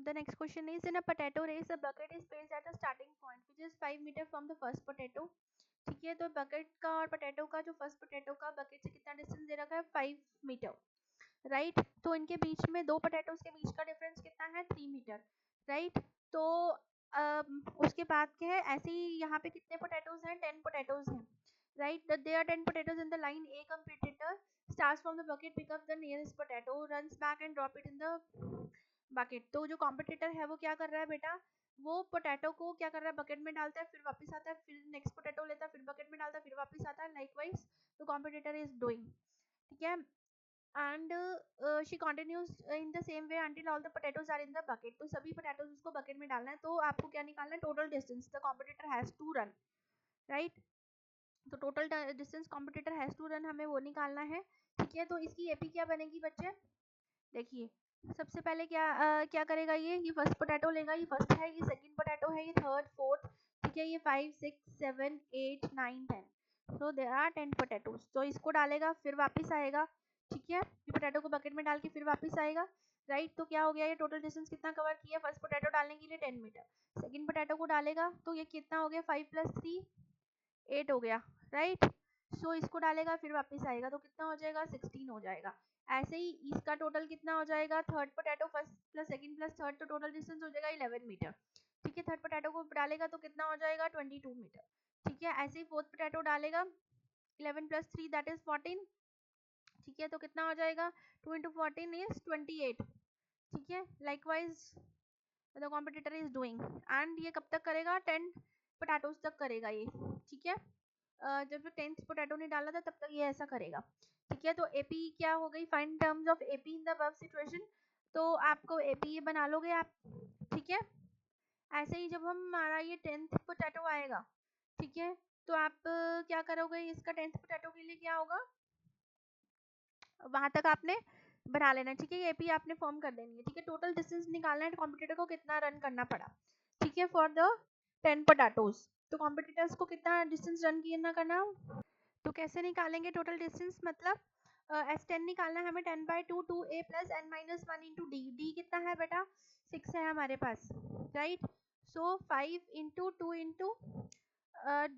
The next question is, in a potato race, a bucket is placed at a starting point which is 5 meter from the first potato. ठीक है, तो bucket का और potato का, जो first potato का bucket से कितना डिस्टेंस दे रखा है 5 मीटर, राइट। तो इनके बीच में दो पोटैटोज के बीच का डिफरेंस कितना है 3 मीटर, राइट। तो उसके बाद क्या है, ऐसे ही यहाँ पे कितने पोटैटोज हैं 10 पोटैटोज हैं, right. there are 10 potatoes in the line. A competitor starts from the bucket, pick up the nearest potato, runs back and drop it in the bucket. तो जो कॉम्पिटिटर है वो क्या कर रहा है बेटा, वो पोटैटो को क्या कर रहा है, बकेट में डालता है, फिर वापस आता है, फिर नेक्स्ट पोटैटो लेता है, फिर बकेट में डालता है, फिर वापस आता है, likewise the competitor is doing, ठीक है। And she continues in the same way until all the potatoes are in the bucket. तो सभी पोटैटोज उसको बकेट में डालना है। तो आपको क्या निकालना है, total distance the competitor has to run, right. तो total distance competitor has to run हमें वो निकालना है, ठीक है। तो इसकी एपी क्या बनेगी बच्चे, देखिए सबसे पहले क्या करेगा, ये फर्स्ट पोटैटो लेगा, ये फर्स्ट है, ये सेकंड पोटैटो है, ये थर्ड फोर्थ, ठीक है, ये 5 6 7 8 9 10, सो देयर आर 10 पोटैटोज। तो इसको डालेगा, फिर वापस आएगा, ठीक है, ये पोटैटो को बकेट में डाल के फिर वापस आएगा, राइट। तो क्या हो गया, ये टोटल डिस्टेंस कितना कवर किया, फर्स्ट पोटैटो डालने के लिए 10 मीटर, सेकंड पोटैटो को डालेगा तो ये कितना हो गया 5 + 3 8 हो गया, राइट। सो इसको डालेगा फिर वापस आएगा तो कितना हो जाएगा 16 हो जाएगा। ऐसे ही इसका टोटल कितना हो जाएगा, third potato first plus second plus third, तो टोटल डिस्टेंस हो जाएगा 11 मीटर, ठीक है। थर्ड पोटैटो को डालेगा तो कितना हो जाएगा 22 मीटर, ठीक है। ऐसे ही फोर्थ पोटैटो डालेगा 11 + 3 दैट इज 14, ठीक है। तो कितना हो जाएगा 2 × 14 इज 28, ठीक है। Likewise the competitor is doing, and ये कब तक करेगा 10 पोटैटोज तक करेगा ये, ठीक है। जब 10th पोटैटो नहीं डाला था तब तक ये ऐसा करेगा, ठीक है। तो एपी क्या हो गई, find terms of AP in the above situation. तो आपको एपी ये बना लोगे आप, ठीक है। ऐसे ही जब हमारा ये 10th पोटैटो आएगा, ठीक है, तो आप क्या करोगे, इसका 10th पोटैटो के लिए क्या होगा, वहां तक आपने बना लेना, ठीक है। ये एपी आपने फॉर्म कर देनी है, ठीक है। टोटल डिस्टेंस निकालना है कॉम्पिटिटर को कितना रन करना पड़ा, ठीक है, फॉर द 10 पोटैटोज। तो कॉम्पिटिटर्स को कितना डिस्टेंस रन करना, तो कैसे निकालेंगे टोटल डिस्टेंस, मतलब S10 निकालना है हमें 10/2 2a + n - 1 × d। d कितना है बेटा 6 है हमारे पास, right. So 5 × 2 ×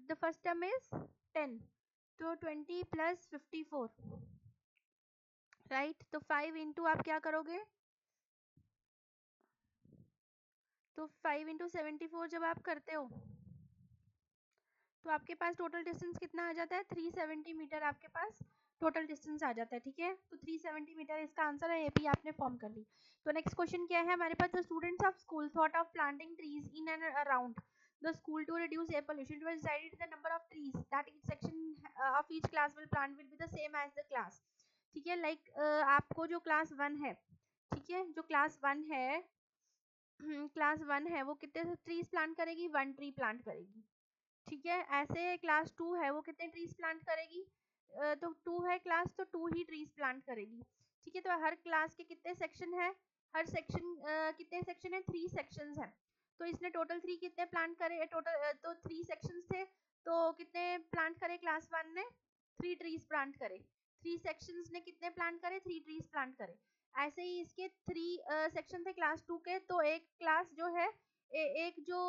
the first term is 10, तो 20 + 54, राइट। तो 5 × आप क्या करोगे, तो 5 × 74 जब आप करते हो तो आपके पास टोटल डिस्टेंस कितना आ जाता है 370 मीटर, आपके पास टोटल डिस्टेंस आ जाता है, ठीक है। तो 370 मीटर इसका आंसर है, एपी आपने फॉर्म कर ली। तो नेक्स्ट क्वेश्चन क्या है हमारे पास, the students of school thought of planting trees in and around the school to reduce air pollution. It was decided the number of trees that each section of each class will plant will be the same as the class, ठीक है। Like आपको जो class 1 है, ठीक है, जो class 1 है class 1 है वो कितने ट्रीज प्लांट करेगी, 1 ट्री प्लांट करेगी, ठीक है। ऐसे क्लास 2 है वो कितने ट्रीज प्लांट करेगी, तो 2 है क्लास तो 2 ही ट्रीज प्लांट करेगी, ठीक है। तो हर क्लास के कितने सेक्शन है, हर सेक्शन कितने सेक्शन है 3 सेक्शंस है। तो इसने टोटल 3 कितने प्लांट करे, टोटल तो 3 सेक्शंस थे, तो कितने प्लांट करे क्लास 1 ने 3 ट्रीज प्लांट करे, 3 सेक्शंस ने कितने प्लांट करे 3 ट्रीज प्लांट करे। ऐसे ही इसके 3 सेक्शन थे क्लास 2 के, तो एक क्लास जो है एक जो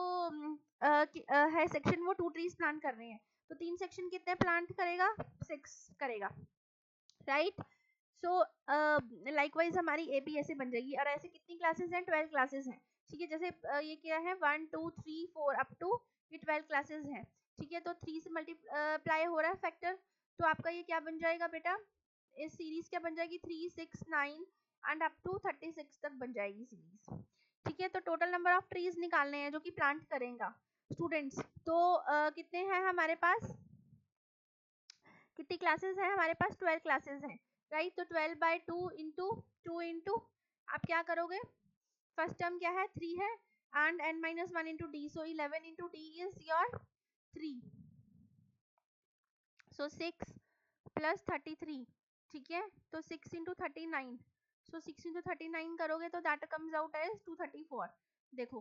है सेक्शन वो 2 ट्रीज प्लांट कर रहे हैं, तो 3 सेक्शन कितने प्लांट करेगा 6 करेगा, राइट। सो लाइकवाइज हमारी एपी ऐसे बन जाएगी। और ऐसे कितनी क्लासेस हैं 12 क्लासेस हैं, ठीक है। जैसे ये क्या है 1 2 3 4 अप टू ये 12 क्लासेस हैं, ठीक है। तो 3 से मल्टीप्लाई हो रहा है फैक्टर, तो आपका ये क्या बन जाएगा बेटा, इस सीरीज क्या बन जाएगी 3 6 9 एंड अप टू 36 तक बन जाएगी सीरीज, ठीक है। तो टोटल नंबर ऑफ ट्रीज निकालने हैं जो कि प्लांट करेगा स्टूडेंट्स। तो कितने हैं हमारे पास, कितनी क्लासेस हैं हमारे पास 12 क्लासेस हैं, राइट। तो 12/2 × 2 × आप क्या करोगे, फर्स्ट टर्म क्या है 3 है and n - 1 × d, so 11 × d is your 3, सो 6 + 33, ठीक है। तो 6 × 39, सो 6 × 39 करोगे तो दैट कम्स आउट एज 234, देखो,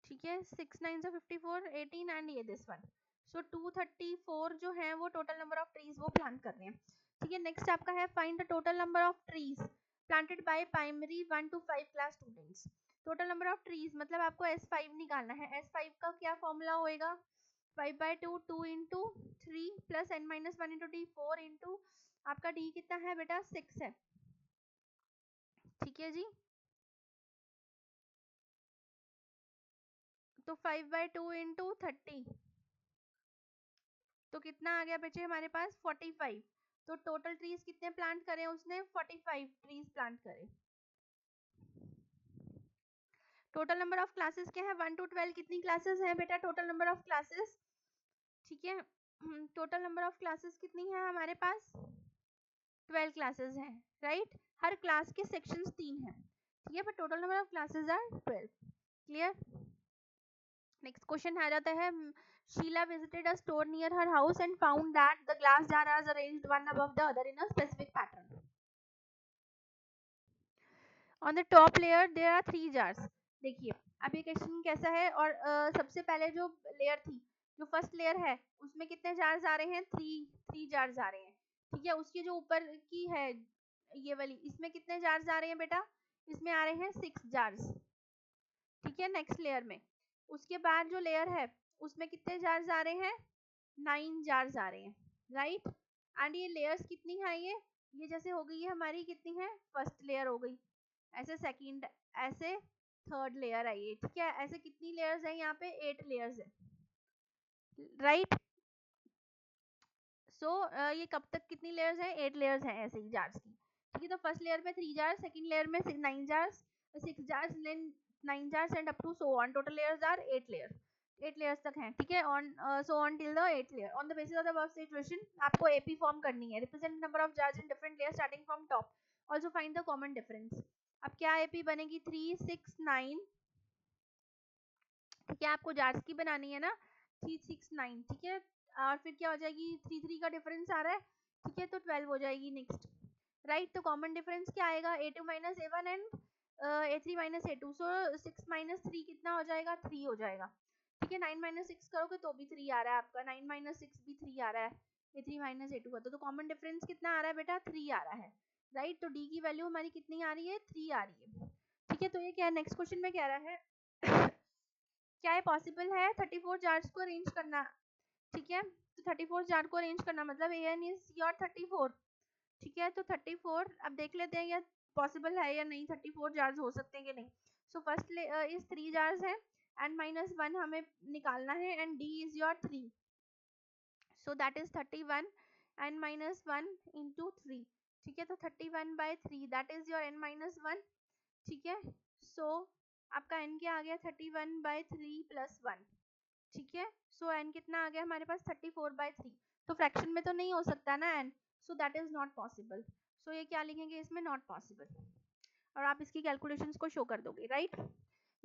ठीक है। 6 9 से 54 18 एंड ये दिस वन, सो 234 जो है वो टोटल नंबर ऑफ ट्रीज वो प्लांट कर रहे हैं, ठीक है। नेक्स्ट आपका है find the total number of trees planted by primary 1 to 5 class students. Total number of trees मतलब आपको S5 निकालना है. S5 का क्या फॉर्मूला होएगा? 5/2 2 into 3 plus n minus 1 into d 4 into आपका d कितना है बेटा 6 है. ठीक है जी. तो 5/2 into 30 तो कितना आ गया बच्चे हमारे पास 45. तो टोटल ट्रीज कितने प्लांट करे उसने? 45 ट्रीज प्लांट करे. टोटल नंबर ऑफ क्लासेस क्या है? 1 to 12 कितनी क्लासेस हैं बेटा? Total number of classes. ठीक है. टोटल नंबर ऑफ क्लासेस कितनी है हमारे पास? 12 क्लासेस हैं. राइट. हर क्लास के सेक्शंस 3 हैं. ठीक है. पर total number of classes are 12. Clear. Next question आ जाता है. Sheila visited a store near her house and found that the glass jars are arranged one above the other in a specific pattern. On the top layer there are 3 jars. देखिए अब ये question कैसा है. और सबसे पहले जो layer थी, जो फर्स्ट लेयर है, उसमें कितने जार्स आ रहे हैं? 3 जार्स आ रहे हैं. ठीक है. उसके जो ऊपर की है ये वाली, इसमें कितने जार्स आ रहे हैं बेटा? इसमें आ रहे हैं 6 जार्स. ठीक है. नेक्स्ट लेयर में. उसके बाद जो लेयर है उसमें कितने जार्स आ रहे हैं? 9 जार्स आ रहे हैं. राइट. एंड ये लेयर्स कितनी है? ये जैसे हो गई है हमारी, कितनी है? फर्स्ट लेयर हो गई, ऐसे सेकंड, ऐसे थर्ड लेयर है ये. ठीक है. ऐसे कितनी लेयर्स है यहाँ पे? 8 लेयर्स है. राइट. सो ये कब तक कितनी लेयर्स है? 8 लेयर्स है ऐसे ही जार्स की. ठीक है. तो फर्स्ट लेयर में 3 जार्स, सेकंड लेयर में 9 jars, 6 jars, 9 jars and up to so on. Total layers are 8 layer. 8 layers तक हैं. ठीक है. On so on till the 8th layer. On the basis of the above situation आपको AP form करनी है. Represent number of jars in different layer starting from top. Also find the common difference. अब क्या AP बनेगी? 3 6 9. ठीक है. आपको jars की बनानी है ना. 3 6 9. ठीक है. और फिर क्या हो जाएगी? 3 3 का डिफरेंस आ रहा है. ठीक है. तो 12 हो जाएगी. नेक्स्ट. राइट. तो कॉमन डिफरेंस क्या आएगा? a2 minus a1 and a3 minus a2. So 6 minus 3 कितना हो जाएगा? 3 हो जाएगा. ठीक है. 9 minus 6 करोगे तो भी 3 आ रहा है आपका. 9 minus 6 भी 3 आ रहा है. a3 minus a2 का तो कॉमन डिफरेंस कितना आ रहा है बेटा? 3 आ रहा है. राइट. तो d की वैल्यू हमारी कितनी आ रही है? 3 आ रही है. ठीक है. तो ये क्या है? नेक्स्ट क्वेश्चन में कह रहा है क्या ये पॉसिबल है 34 जार्स को अरेंज करना? ठीक है. तो 34 जार को अरेंज करना मतलब an इज योर 34. ठीक है. तो 34 अब देख लेते हैं ये पॉसिबल है या नहीं. 34 जार्स हो सकते हैं कि नहीं. सो फर्स्ट इज 3 जार्स है एंड -1 हमें निकालना है and d is your 3. So that is 31 and -1 into 3. ठीक है. तो 31/3 दैट इज योर n - 1. ठीक है. सो आपका n क्या आ गया? 31/3 + 1. ठीक है. सो n कितना आ गया हमारे पास? 34/3. तो फ्रैक्शन में तो नहीं हो सकता ना n. So that is not possible. So ये क्या लिखेंगे इसमें? Not possible. और आप इसकी कैलकुलेशंस को शो कर दोगे. Right.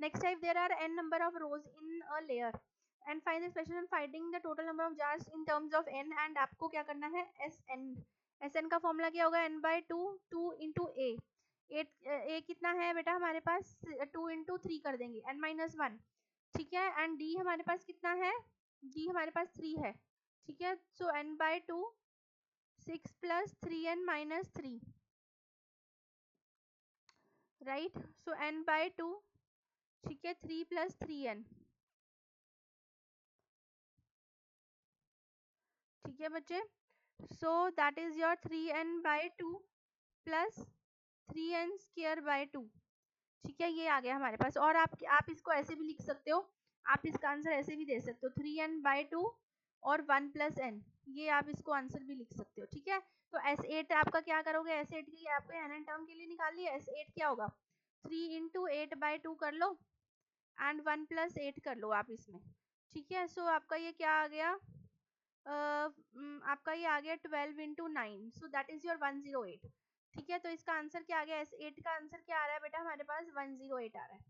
Next type there are n number of rows in a layer and find the special and finding the total number of jars in terms of n. And आपको क्या करना है? sn का formula क्या होगा? n/2 2 into a. a कितना है बेटा हमारे पास? 2 into 3 कर देंगे n - 1. ठीक है. एंड d हमारे पास कितना है? d हमारे पास 3 है. ठीक है. सो n/2 6 + 3n - 3. राइट. सो n/2 ठीक है 3 + 3n. ठीक है बच्चे. सो that is your 3n/2 plus 3n²/2. ठीक है. ये आ गया हमारे पास. और आप इसको ऐसे भी लिख सकते हो. आप इसका आंसर ऐसे भी दे सकते हो 3n/2 और 1 + n. ये आप इसको आंसर भी लिख सकते हो. ठीक है. तो S8 आपका क्या करोगे? S8 की आपको n टर्म के लिए निकाल लिया. S8 क्या होगा? 3 into 8/2 कर लो एंड 1 + 8 कर लो आप इसमें. ठीक है. सो आपका ये क्या आ गया? आपका ये आ गया 12 into 9. So that is your 108. ठीक है. तो इसका आंसर क्या आ गया? S8 का आंसर क्या आ रहा है बेटा हमारे पास? 108 आ रहा है.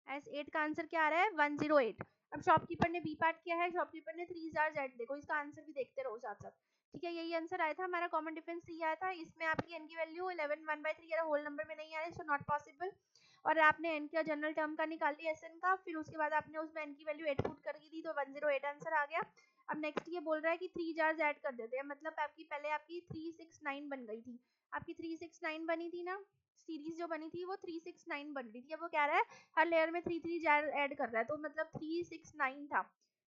S8 का आंसर क्या आ रहा है? 108. अब शॉपकीपर ने बी पार्ट किया है. शॉपकीपर ने 3 जार्स ऐड. देखो इसका आंसर भी देखते रहो साथ साथ. ठीक है. यही आंसर आया था हमारा. कॉमन डिफरेंस 3 आया था. इसमें आपकी n की वैल्यू 11 1/3 होल नंबर में नहीं आ रही. So not possible. और आपने n का जनरल टर्म का निकाल लिया sn का. फिर उसके बाद आपने उसमें n की वैल्यू 8 पुट कर दी तो 108 आंसर आ गया. अब नेक्स्ट ये बोल रहा है कि 3 जार्स ऐड कर देते हैं. मतलब आपकी पहले आपकी 3 6 9 बन गई थी. आपकी 3 6 9 बनी थी ना. सीरीज जो बनी थी वो 369 बन रही थी, अब वो कह रहा है हर लेयर में 3 जार ऐड कर रहा है, तो मतलब 369 था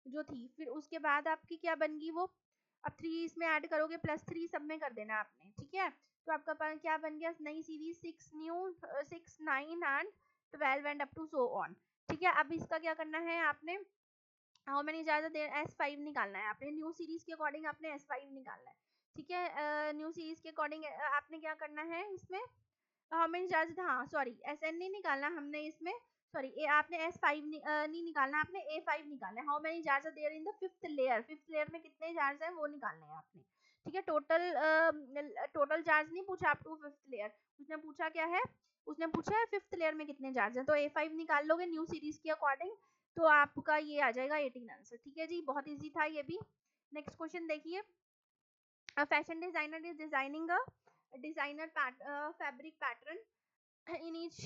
जो थी। फिर उसके बाद आपकी क्या बन गई वो, अब 3 इसमें ऐड करोगे प्लस 3 सब में कर देना आपने, ठीक है। तो आपका पास क्या बन गया, नई series 6 new 6 9 and 12 and up to so on, ठीक है। अब इसका क्या करना है आपने, how many jars are there, S5 निकालना है आपने, न्यू सीरीज के अकॉर्डिंग आपने S5 निकालना है, ठीक है। न्यू सीरीज के अकॉर्डिंग आपने क्या करना है इसमें, हाउ मेनी जार्स, हाँ सॉरी SN नहीं निकालना हमने इसमें, सॉरी आपने S5 नहीं निकालना, आपने A5 निकालना है। How many jars are there in the fifth layer, fifth layer में कितने जार्स हैं वो निकालने हैं आपने, ठीक है। टोटल जार्स नहीं पूछा अप टू फिफ्थ लेयर, उसने पूछा क्या है, उसने पूछा है फिफ्थ लेयर में कितने जार्स हैं, तो A5 निकाल लोगे न्यू सीरीज के अकॉर्डिंग, तो आपका ये आ जाएगा 18 आंसर, ठीक है जी, बहुत इजी था ये भी। नेक्स्ट क्वेश्चन देखिए, a fashion designer is designing a designer fabric pattern, in each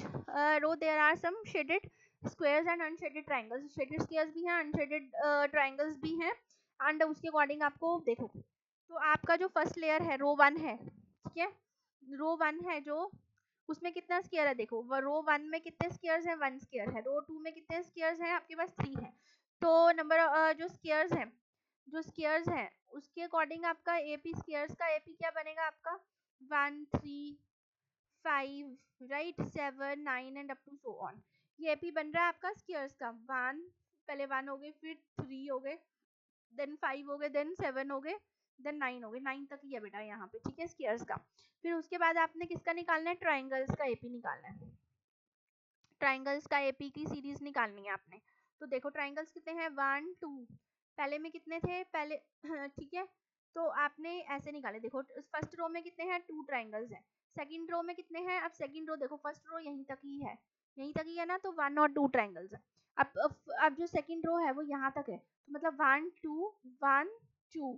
row there are some shaded squares and unshaded triangles, shaded squares भी हैं unshaded triangles भी हैं, and उसके अकॉर्डिंग आपको देखो, तो आपका जो फर्स्ट लेयर है रो 1 है, ठीक है, रो 1 है जो, उसमें कितना स्क्वायर है देखो, रो 1 में कितने स्क्वायर्स हैं, 1 स्क्वायर है, रो 2 में कितने स्क्वायर्स हैं आपके पास 3 है, तो नंबर जो स्क्वायर्स हैं, जो स्क्वायर्स हैं उसके अकॉर्डिंग आपका एपी स्क्वायर्स का एपी क्या बनेगा आपका 1 3 5 right 7 9 and up to so on, ये एपी बन रहा है आपका स्क्वायर्स का, 1 पहले 1 हो गए, फिर 3 हो गए, देन 5 हो गए, देन 7 हो गए, देन 9 हो गए, 9 तक ही है बेटा यहाँ पे, ठीक है स्क्वायर्स का। फिर उसके बाद आपने किसका निकालना है, ट्राइंगल्स का एपी निकालना है, ट्राइंगल्स का एपी की सीरीज निकालनी है आपने। तो देखो ट्राइंगल्स कितने हैं 1 2, पहले में कितने थे पहले ठीक है, तो आपने ऐसे निकाले, देखो फर्स्ट रो में कितने हैं 2 ट्राइंगल्स हैं, सेकंड रो में कितने हैं, अब सेकंड रो देखो फर्स्ट रो यहीं तक ही है, यहीं तक ही है ना, तो 1 और 2 ट्राइंगल्स है। अब जो सेकंड रो है वो यहाँ तक है, तो मतलब 1 2 1 2,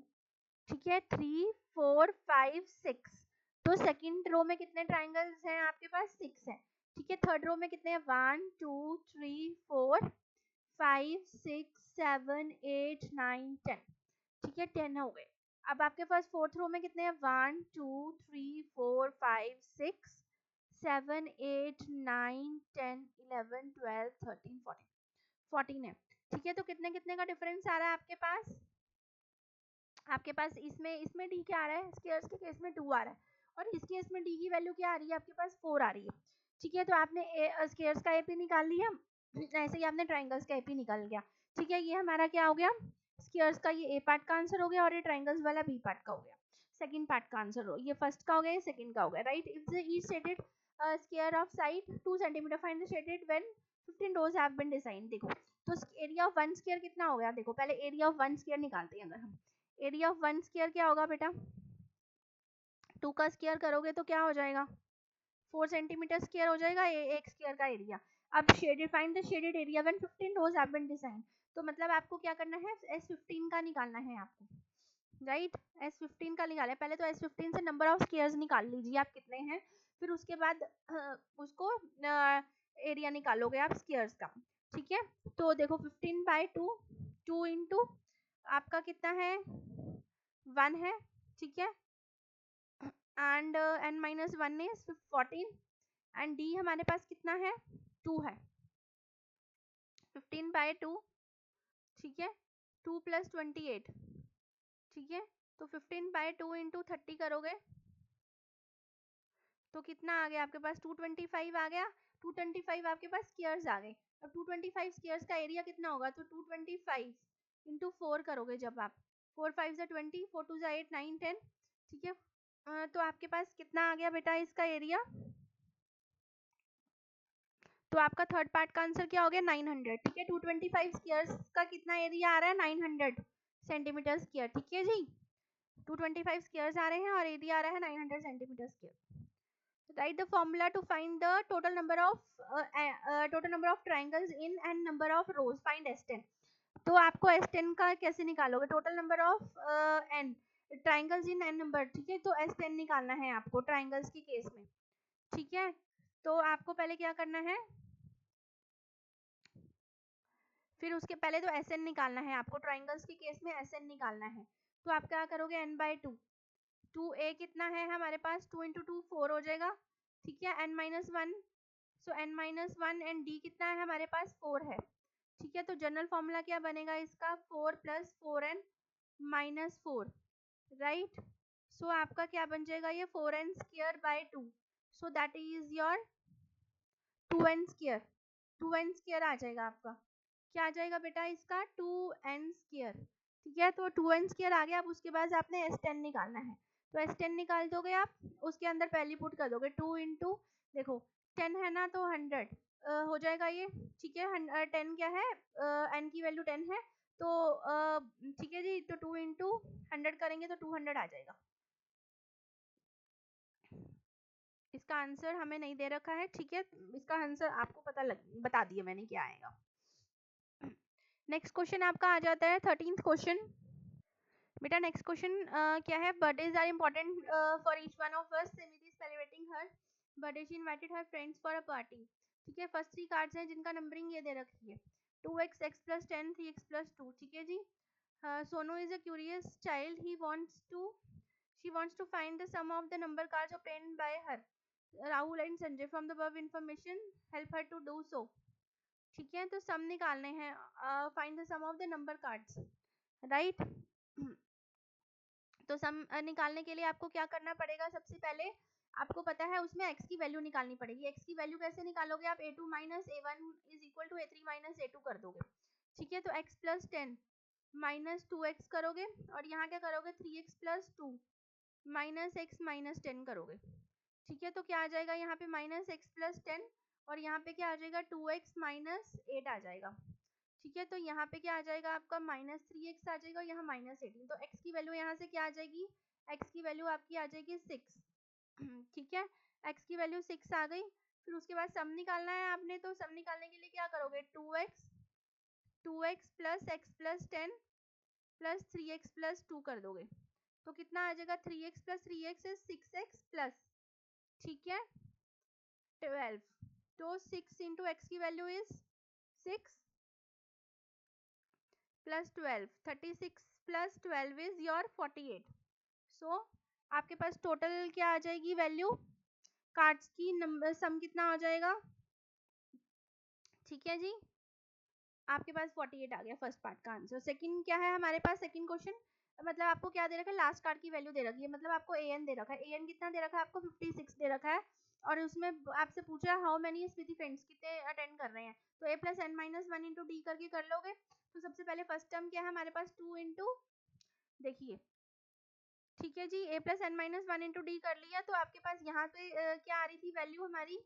ठीक है 3 4 5 6, तो सेकंड रो में कितने ट्राइंगल्स हैं आपके पास 6 हैं, ठीक है। थर्ड रो में कितने हैं 1 2 3 4 5 6 7 8 9 10, ठीक है 10 हो गए। अब आपके पास फोर्थ रो में कितने हैं 1 2 3 4 5 6 7 8 9 10 11 12 13 14, 14 है, ठीक है। तो कितने कितने का डिफरेंस आ रहा है आपके पास, आपके पास इसमें डी क्या आ रहा है, स्क्वायर्स के केस में 2 आ रहा है, और इस केस में डी की वैल्यू क्या आ रही है आपके पास 4 आ रही है, ठीक है। तो आपने स्क्वायर्स का एपी निकाल लिया, ऐसे ही आपने ट्राइंगल्स का एपी निकाल लिया, ठीक है। ये हमारा क्या हो गया, स्क्वायर्स का ये ए पार्ट का आंसर हो गया, और ये ट्राइंगल्स वाला बी पार्ट का हो गया, सेकंड पार्ट का आंसर हो, ये फर्स्ट का हो गया, ये सेकंड का हो गया, right. If the each shaded square of side 2 cm, find the shaded when 15 rows have been designed, देखो तो एरिया ऑफ 1 स्क्वायर कितना हो गया, देखो पहले एरिया ऑफ 1 स्क्वायर निकालते हैं, अगर हम एरिया ऑफ 1 स्क्वायर क्या होगा बेटा, 2 का स्क्वायर करोगे तो क्या हो जाएगा 4 सेंटीमीटर स्क्वायर हो जाएगा, एक स्क्वायर का एरिया। अब shaded, find the shaded area when 15 rows have been design, तो मतलब आपको क्या करना है S15 का निकालना है आपको, राइट S15 का निकालना है, पहले तो S15 से नंबर ऑफ स्क्वायर्स निकाल लीजिए आप कितने हैं, फिर उसके बाद उसको एरिया निकालोगे आप स्क्वायर्स का, ठीक है। तो देखो 15/2, 2 इंटू आपका कितना है 1 है, ठीक है, and n minus 1 is 14, and D हमारे पास कितना है 2 है, 15/2, ठीक है 2 + 28, ठीक है। तो 15/2 इंटू 30 करोगे तो कितना आ गया आपके पास 225 आ गया, 225 आपके पास स्क्वायर्स आ गए। अब 225 स्क्वायर्स का एरिया कितना होगा, तो 225 इंटू 4 करोगे जब आप, 4 5 = 20, 4 2 = 8 9 10, ठीक है। तो आपके पास कितना आ गया बेटा इसका एरिया, तो आपका थर्ड पार्ट का आंसर क्या हो गया 900, ठीक है। 225 स्क्वायर्स का कितना एरिया आ रहा है 900 सेंटीमीटर स्क्वायर, ठीक है जी, 225 स्क्वायर्स आ रहे हैं और एरिया आ रहा है 900 centimetre square. Write the formula to find the total number of triangles in n number of rows, find S10, तो आपको S10 का कैसे निकालोगे, total number of n triangles in n number, ठीक है। तो S10 निकालना है आपको ट्राइंगल्स के केस में, ठीक है। तो आपको पहले क्या करना है, फिर उसके पहले तो SN निकालना है आपको, ट्राइंगल्स के केस में SN निकालना है, तो आप क्या करोगे n/2, 2a कितना है हमारे पास 2 × 2 4 हो जाएगा, ठीक है, n-1, so n-1 and d कितना है हमारे पास 4 है, ठीक है। तो जनरल फॉर्मूला क्या बनेगा इसका, 4 + 4n - 4, राइट। सो आपका क्या बन जाएगा ये 4n² / 2, so that is your 2n², 2n² आ जाएगा आपका। क्या आ जाएगा बेटा इसका 2n², ठीक है। तो 2n² आ गया। अब उसके बाद आपने S10 निकालना है, तो S10 निकाल दोगे आप, उसके अंदर पहली पुट कर दोगे 2 इंटू, देखो 10 है ना, तो 100 हो जाएगा ये, ठीक है। 10 क्या है, n की वैल्यू 10 है, तो ठीक है जी। तो 2 इंटू 100 करेंगे तो 200 आ जाएगा। इसका आंसर हमें नहीं दे रखा है, ठीक है। इसका आंसर आपको बता दिया मैंने क्या आएगा। नेक्स्ट क्वेश्चन आपका आ जाता है 13th क्वेश्चन। बेटा नेक्स्ट क्वेश्चन क्या है, birthdays are important for each one of us, Simi is celebrating her birthday, she invited her friends for a party, ठीक है। फर्स्ट 3 कार्ड्स हैं जिनका नंबरिंग ये दे रखी है 2x, x + 10, 3x + 2, ठीक है जी। Sonu is a curious child, she wants to find the sum of the number cards obtained by her, Rahul and Sanjay. From the above information help her to do so, ठीक है। तो sum निकालने हैं, find the sum of the number cards, right. तो sum निकालने के लिए आपको क्या करना पड़ेगा, सबसे पहले आपको पता है उसमें x की वैल्यू निकालनी पड़ेगी। x की वैल्यू कैसे निकालोगे आप, a2 - a1 = a3 - a2 कर दोगे, ठीक है। तो x + 10 - 2x करोगे, और यहाँ क्या करोगे 3x + 2 - x - 10 करोगे, ठीक है। तो क्या आ जाएगा यहाँ पे -x + 10, और यहाँ पे क्या आ जाएगा 2x - 8 आ जाएगा, ठीक है। तो यहाँ पे क्या आ जाएगा आपका -3x आ जाएगा, यहाँ -18। तो x की वैल्यू यहाँ से क्या आ जाएगी, x की वैल्यू आपकी आ जाएगी 6, ठीक है। x की वैल्यू 6 आ गई। फिर उसके बाद सम निकालना है आपने, तो सम निकालने के लिए क्या करोगे 2x + x + 10 + 3x + 2 कर दोगे, तो कितना आ जाएगा 3x + 3x is 6x plus, ठीक है 12। तो 6 इंटू x की वैल्यू इज 6 + 12, 36 + 12 इज योर 48। सो आपके पास टोटल क्या आ जाएगी वैल्यू कार्ड्स की, नंबर सम कितना हो जाएगा, ठीक है जी। आपके पास 48 आ गया फर्स्ट पार्ट का आंसर। सेकंड क्या है हमारे पास, सेकंड क्वेश्चन मतलब आपको क्या दे रखा है, लास्ट कार्ड की वैल्यू दे रखी है, मतलब आपको an दे रखा है। an कितना दे रखा है आपको 56 दे रखा है, और उसमें आपसे पूछा है हाउ मेनी स्मृति फ्रेंड्स, कितने अटेंड कर रहे हैं। तो a + n - 1 इंटू डी करके कर लोगे। तो सबसे पहले फर्स्ट टर्म क्या है हमारे पास 2 इंटू, देखिए ठीक है जी, a + n - 1 इंटू डी कर लिया। तो आपके पास यहाँ पे क्या आ रही थी वैल्यू हमारी,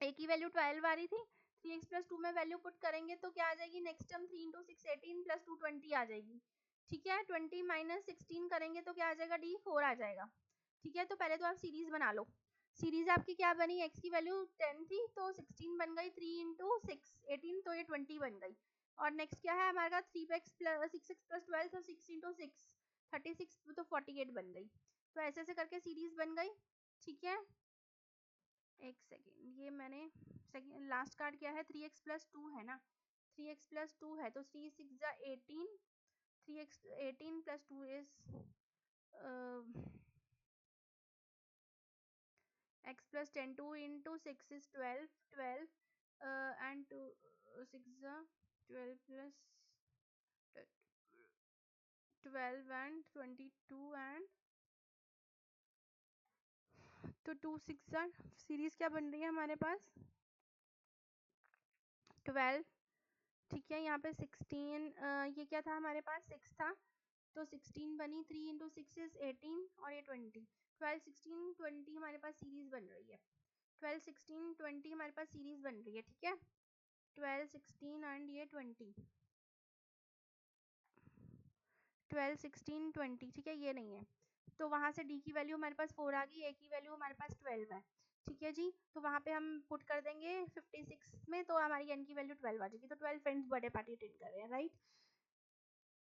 a की वैल्यू 12 आ रही थी, 3x + 2 में वैल्यू पुट करेंगे तो क्या आ जाएगी, नेक्स्ट टर्म 3 × 6 18 + 2 20 आ जाएगी, ठीक है। 20 - 16 करेंगे तो क्या आ जाएगा d 4 आ जाएगा, ठीक है। तो पहले तो आप सीरीज बना लो। सीरीज आपकी क्या बनी, x की वैल्यू 10 थी तो 16 बन गई, 3 × 6 18 तो ये 20 बन गई। और नेक्स्ट क्या है हमारे 3x + 6x + 12 तो 6 × 6 36 तो 48 बन गई। तो ऐसे ऐसे करके सीरीज बन गई, ठीक है। एक सेकेंड, ये मैंने सेकेंड लास्ट कार्ड क्या है 3x + 2 है ना, 3x + 2 है तो 3 × 6 = 18, 3x 18 + 2 is x + 10, 2 × 6 is 12, 12 and 2 6 12 plus 12 and 22 and तो 2 6 सीरीज क्या बन रही है हमारे पास 12, ठीक है। यहाँ पे 16 ये क्या था हमारे पास 6 था तो 16 बनी, 3 × 6 is 18 और ये 20, 12 16 20 हमारे पास सीरीज बन रही है, 12 16 20 हमारे पास सीरीज बन रही है, ठीक है। 12 16 एंड ये 20, 12 16 20, ठीक है ये नहीं है। तो वहां से d की वैल्यू हमारे पास 4 आ गई, a की वैल्यू हमारे पास 12 है, ठीक है जी। तो वहां पे हम पुट कर देंगे 56 में, तो हमारी n की वैल्यू 12 आ जाएगी। तो 12 फ्रेंड्स बर्थडे पार्टी अटेंड कर रहे हैं, राइट।